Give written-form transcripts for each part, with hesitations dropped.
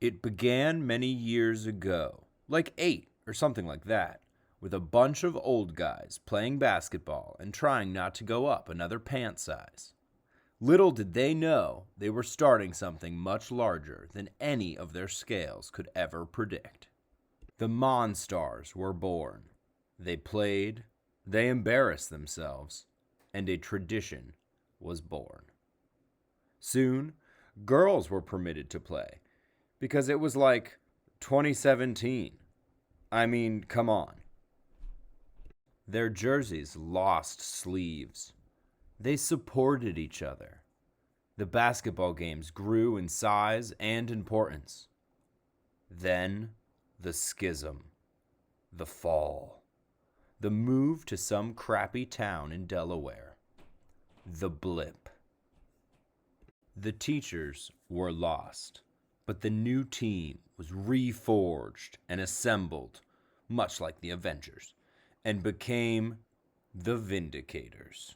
It began many years ago, like 8 or something like that, with a bunch of old guys playing basketball and trying not to go up another pant size. Little did they know they were starting something much larger than any of their scales could ever predict. The Monstars were born. They played, they embarrassed themselves, and a tradition was born. Soon, girls were permitted to play, because it was like 2017. I mean, come on. Their jerseys lost sleeves. They supported each other. The basketball games grew in size and importance. Then, the schism, the fall, the move to some crappy town in Delaware, the blip. The teachers were lost, but the new team was reforged and assembled, much like the Avengers, and became the Vindicators.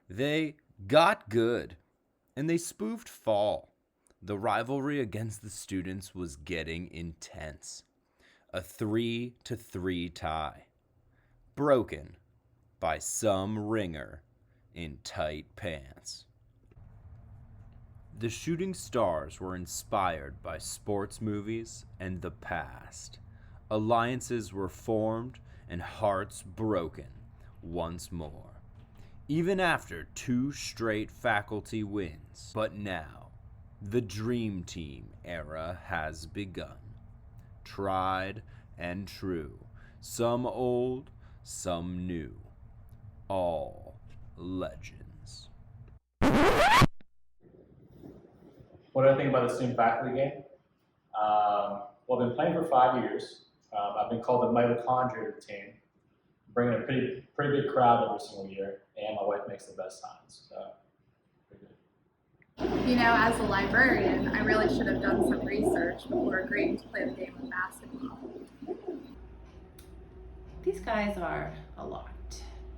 They got good, and they spoofed fall. The rivalry against the students was getting intense. A 3-3 tie, broken by some ringer in tight pants. The Shooting Stars were inspired by sports movies and the past. Alliances were formed and hearts broken once more. Even after 2 straight faculty wins. But now, the Dream Team era has begun. Tried and true. Some old, some new. All legends. What do I think about the student faculty game? Well, I've been playing for 5 years. I've been called the mitochondria of the team, bringing a pretty big crowd every single year, and my wife makes the best signs. So, pretty good. You know, as a librarian, I really should have done some research before agreeing to play the game of basketball. These guys are a lot.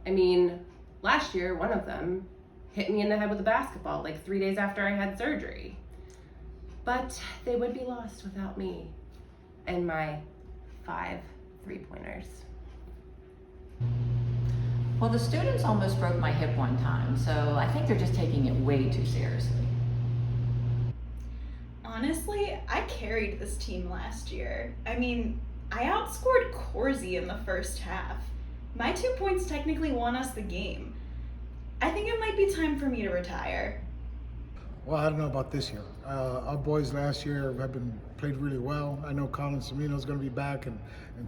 I mean, last year, one of them hit me in the head with a basketball like 3 days after I had surgery. But they would be lost without me and my 5 3-pointers. Well, the students almost broke my hip one time, so I think they're just taking it way too seriously. Honestly, I carried this team last year. I mean, I outscored Corsi in the first half. My 2 points technically won us the game. I think it might be time for me to retire. Well, I don't know about this year. Our boys last year have played really well. I know Colin Semino's going to be back and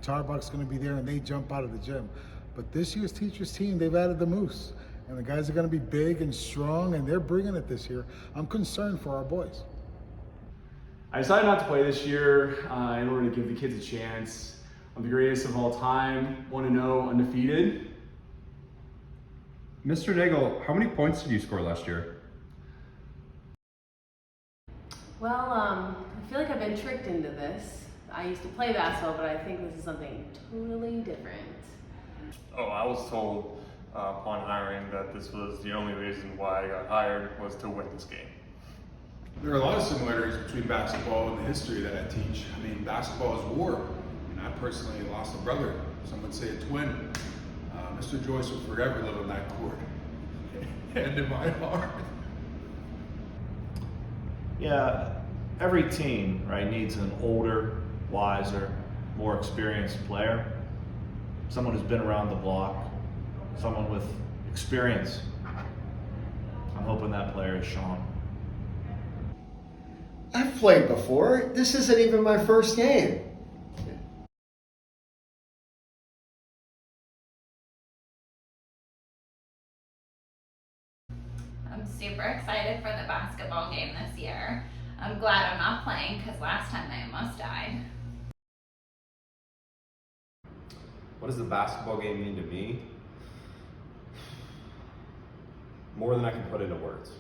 Tarbuck's going to be there, and they jump out of the gym. But this year's teachers team, they've added the Moose. And the guys are going to be big and strong, and they're bringing it this year. I'm concerned for our boys. I decided not to play this year in order to give the kids a chance. I'm the greatest of all time, 1-0, undefeated. Mr. Nagel, how many points did you score last year? Well, I feel like I've been tricked into this. I used to play basketball, but I think this is something totally different. Oh, I was told upon hiring that this was the only reason why I got hired was to win this game. There are a lot of similarities between basketball and the history that I teach. I mean, basketball is war, and I personally lost a brother. Some would say a twin. Mr. Joyce will forever live on that court and in my heart. Yeah, every team, right, needs an older, wiser, more experienced player. Someone who's been around the block, someone with experience. I'm hoping that player is Sean. I've played before. This isn't even my first game. I'm super excited for the basketball game this year. I'm glad I'm not playing because last time I almost died. What does the basketball game mean to me? More than I can put into words.